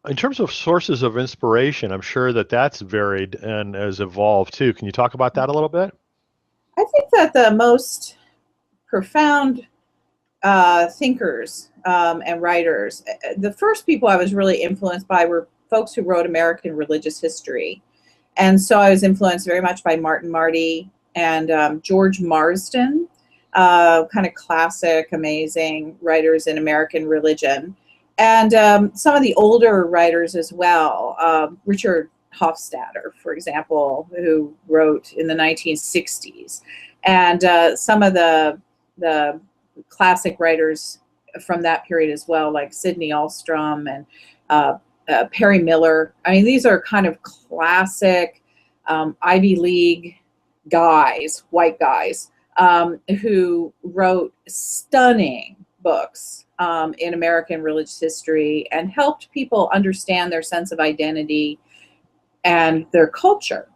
In terms of sources of inspiration, I'm sure that that's varied and has evolved too. Can you talk about that a little bit? I think that the most profound thinkers and writers, the first people I was really influenced by were folks who wrote American religious history. And so I was influenced very much by Martin Marty and George Marsden, kind of classic, amazing writers in American religion. And some of the older writers as well, Richard Hofstadter, for example, who wrote in the 1960s. And some of the classic writers from that period as well, like Sidney Alstrom and Perry Miller. I mean, these are kind of classic Ivy League guys, white guys, who wrote stunning books in American religious history and helped people understand their sense of identity and their culture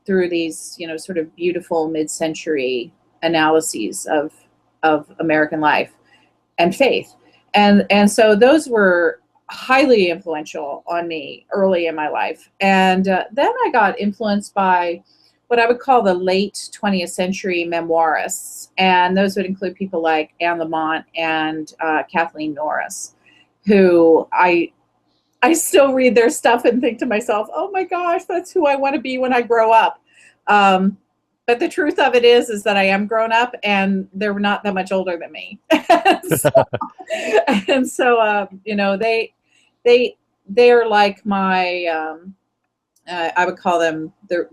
through these, sort of beautiful mid-century analyses of American life and faith. And so those were highly influential on me early in my life. And then I got influenced by what I would call the late 20th century memoirists. And those would include people like Anne Lamott and Kathleen Norris, who I still read their stuff and think to myself, oh my gosh, that's who I want to be when I grow up. But the truth of it is that I am grown up and they're not that much older than me. and so they're like my, I would call them the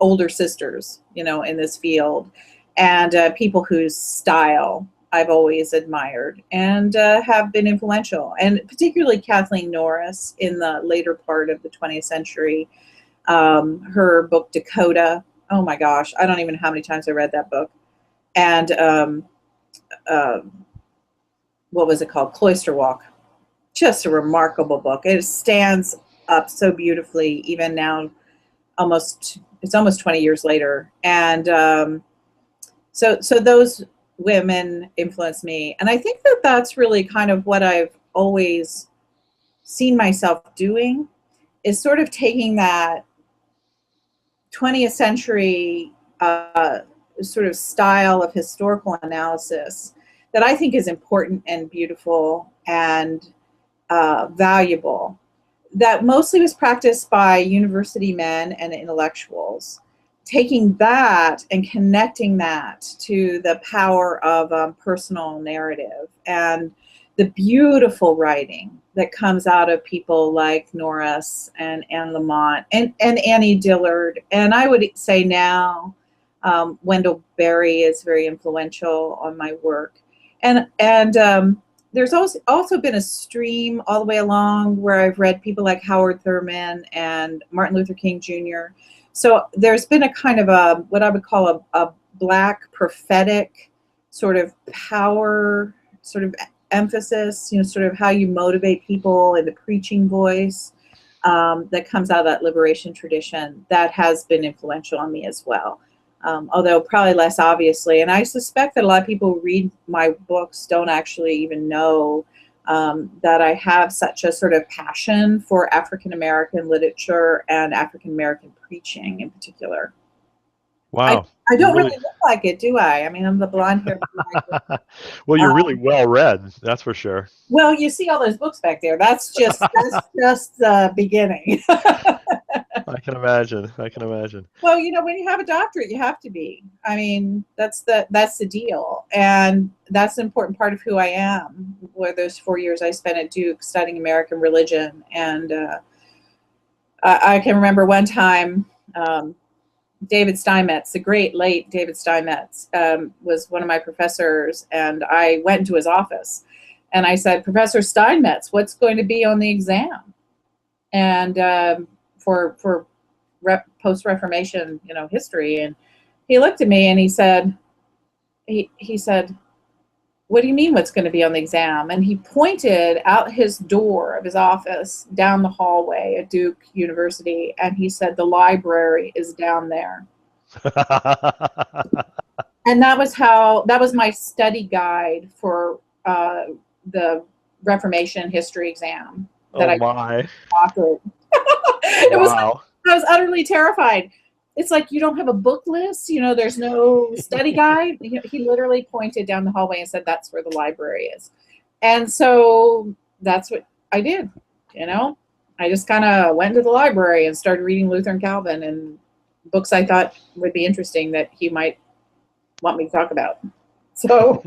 older sisters, in this field, and people whose style I've always admired and have been influential, and particularly Kathleen Norris in the later part of the 20th century. Her book Dakota, oh my gosh, I don't even know how many times I read that book. And what was it called? Cloister Walk. Just a remarkable book. It stands up so beautifully, even now, it's almost 20 years later. And so those women influenced me. And I think that that's really kind of what I've always seen myself doing, is sort of taking that 20th century sort of style of historical analysis that I think is important and beautiful and valuable, that mostly was practiced by university men and intellectuals, taking that and connecting that to the power of personal narrative and the beautiful writing that comes out of people like Norris and Anne Lamott and Annie Dillard. And I would say now Wendell Berry is very influential on my work. And there's also been a stream all the way along where I've read people like Howard Thurman and Martin Luther King Jr. So there's been a kind of what I would call a Black prophetic sort of power, sort of emphasis, sort of how you motivate people in the preaching voice that comes out of that liberation tradition that has been influential on me as well. Although probably less obviously. And I suspect that a lot of people who read my books don't actually even know that I have such a sort of passion for African-American literature and African-American preaching in particular. Wow. I don't really look like it, do I? I mean, I'm the blonde-haired. Well, you're really well read, that's for sure. Well, you see all those books back there. That's just the beginning. I can imagine. Well, when you have a doctorate, you have to be. I mean, that's the deal, and that's an important part of who I am. Where those 4 years I spent at Duke studying American religion, and I can remember one time. David Steinmetz, the great late David Steinmetz, was one of my professors, and I went into his office and I said, Professor Steinmetz, what's going to be on the exam? And for post-Reformation, history. And he looked at me and he said, what do you mean what's going to be on the exam? And he pointed out his door of his office down the hallway at Duke University, and he said, the library is down there. And that was my study guide for the Reformation history exam. that Oh I my. walked it. It was like, Wow. I was utterly terrified. It's like you don't have a book list, you know, there's no study guide. He literally pointed down the hallway and said, that's where the library is. And so that's what I did, you know. I just kind of went to the library and started reading Luther and Calvin and books I thought would be interesting that he might want me to talk about. So